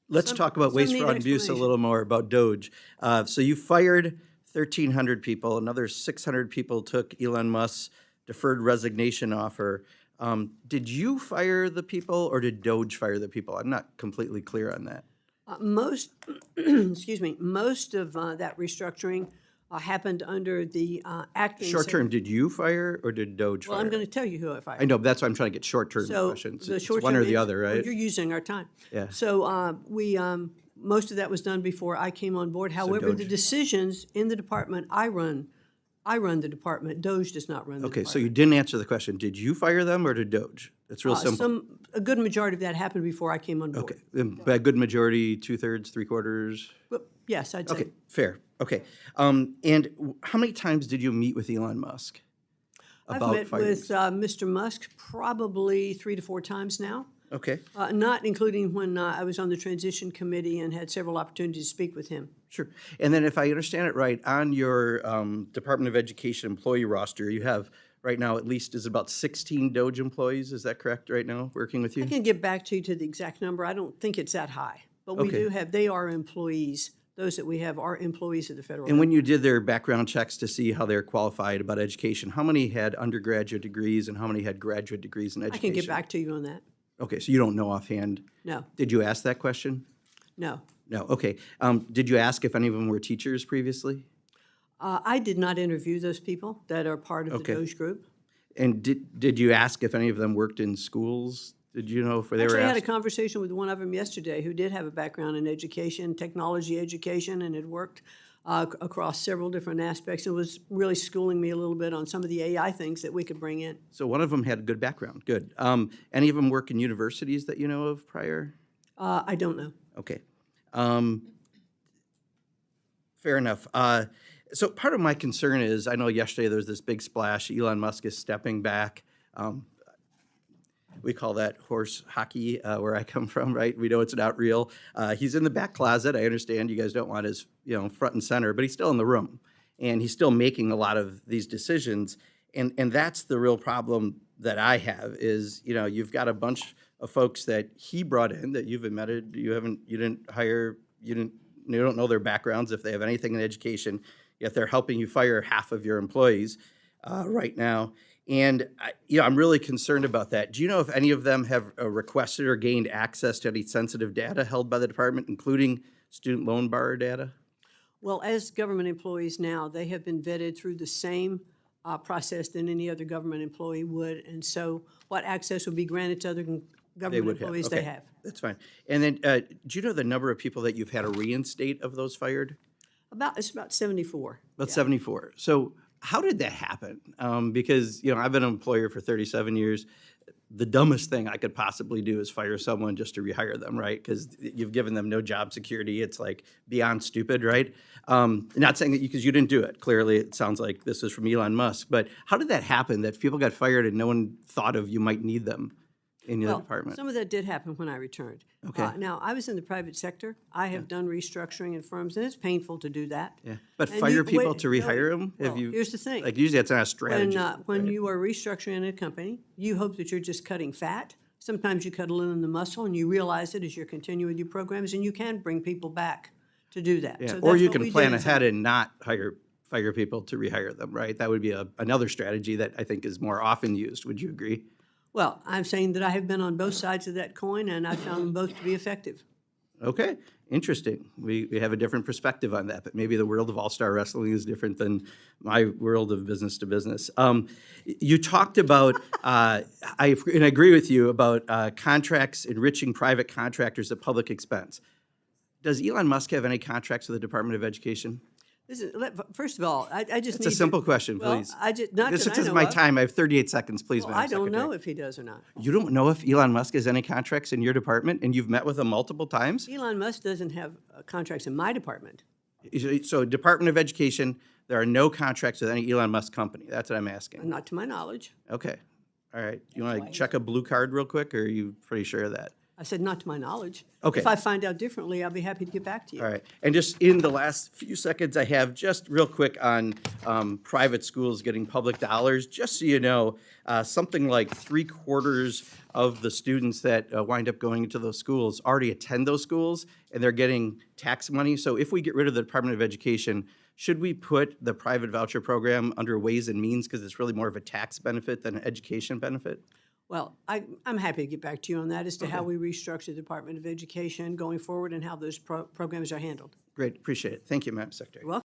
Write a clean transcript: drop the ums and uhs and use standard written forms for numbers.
Let's talk about some waste, need fraud, and abuse a explanation. little more about Doge. So you fired 1,300 people. Another 600 people took Elon Musk's deferred resignation offer. Did you fire the people, or did Doge fire the people? I'm not completely clear on that. Most, excuse me, most of that restructuring happened under the acting. Short term, did you fire or did Doge Well, fire? I'm going to tell you who I fired. I know, that's why I'm trying to get short-term So questions. the It's short one term or the is- other, well, right? you're using our time. Yeah. So we most of that was done before I came on board. However, the Doge. decisions in the department I run the department. Doge does not run the Okay, department. so you didn't answer the question. Did you fire them or did Doge? It's real simple. A good majority of that happened before I came on board. Okay, by a good majority, 2/3, 3/4? But yes, I'd say. Okay, fair. Okay. How many times did you meet with Elon Musk I've about met firing? with Mr. Musk probably 3 to 4 times now, Okay, not including when I was on the transition committee and had several opportunities to speak with him. sure. And then if I understand it right, on your Department of Education employee roster, you have right now at least is about 16 Doge employees. Is that correct right now, working with you? I can get back to you to the exact number. I don't think it's that high, but we Okay. do have, they are employees. Those that we have are employees of the federal And government. when you did their background checks to see how they're qualified about education, how many had undergraduate degrees and how many had graduate degrees in I education? can get back to you on that. Okay, so you don't know offhand. No, Did you ask that question? no. No, okay. Did you ask if any of them were teachers previously? I did not interview those people that are part of Okay. the Doge group. And did you ask if any of them worked in schools? Did you know if they were Actually, I had a asked? conversation with one of them yesterday who did have a background in education, technology education, and had worked across several different aspects and was really schooling me a little bit on some of the AI things that we could bring in. So one of them had a good background, good. Any of them work in universities that you know of prior? I don't know. Okay. Fair enough. So part of my concern is, I know yesterday there was this big splash, Elon Musk is stepping back. We call that horse hockey where I come from, right? We know it's not real. He's in the back closet. I understand you guys don't want his, front and center, but he's still in the room. And he's still making a lot of these decisions. And that's the real problem that I have is, you've got a bunch of folks that he brought in that you've admitted you didn't hire, you don't know their backgrounds if they have anything in education, yet they're helping you fire half of your employees right now. And I'm really concerned about that. Do you know if any of them have requested or gained access to any sensitive data held by the department, including student loan borrower data? Well, as government employees now, they have been vetted through the same process than any other government employee would. And so what access would be granted to other government employees, they Okay, have. that's fine. And then, do you know the number of people that you've had to reinstate of those fired? It's about 74. About 74. So how did that happen? Because, I've been an employer for 37 years. The dumbest thing I could possibly do is fire someone just to rehire them, right? Because you've given them no job security. It's like beyond stupid, right? Not saying that because you didn't do it. Clearly, it sounds like this is from Elon Musk. But how did that happen that people got fired and no one thought of you might need them in your department? Some of that did happen when I returned. Okay. Now, I was in the private sector. I have done restructuring in firms, and it's painful to do that. Yeah. But And fire you- people wait, to no, rehire them? well, here's the thing. Like usually that's not a strategy. When you are restructuring in a company, you hope that you're just cutting fat. Sometimes you cut a little in the muscle, and you realize it as you're continuing with your programs, and you can bring people back to do that. Yeah, So or that's you what can we did plan as a- ahead and not fire people to rehire them, right? That would be another strategy that I think is more often used. Would you agree? Well, I'm saying that I have been on both sides of that coin, and I found them both to be effective. Okay, interesting. We have a different perspective on that, but maybe the world of all-star wrestling is different than my world of business to business. You talked about, and I agree with you about contracts enriching private contractors at public expense. Does Elon Musk have any contracts with the Department of Education? First of all, I just It's need a simple to, question, well, please. not This that I is know my of. time. I have 38 seconds, please, Well, Madam I don't Secretary. know if he does or not. You don't know if Elon Musk has any contracts in your department, and you've met with him multiple times? Elon Musk doesn't have contracts in my department. So Department of Education, there are no contracts with any Elon Musk company. That's what I'm asking. Not to my knowledge. Okay. All right. You want to check a blue card real quick, or are you pretty sure of that? I said, not to my knowledge. Okay. If I find out differently, I'll be happy to get back to you. All right. And just in the last few seconds I have, just real quick on private schools getting public dollars, just so you know, something like 3/4 of the students that wind up going into those schools already attend those schools, and they're getting tax money. So if we get rid of the Department of Education, should we put the private voucher program under Ways and Means, because it's really more of a tax benefit than an education benefit? Well, I'm happy to get back to you on that as to how we restructure the Department of Education going forward and how those programs are handled. Great, appreciate it. Thank you, Madam Secretary. You're welcome.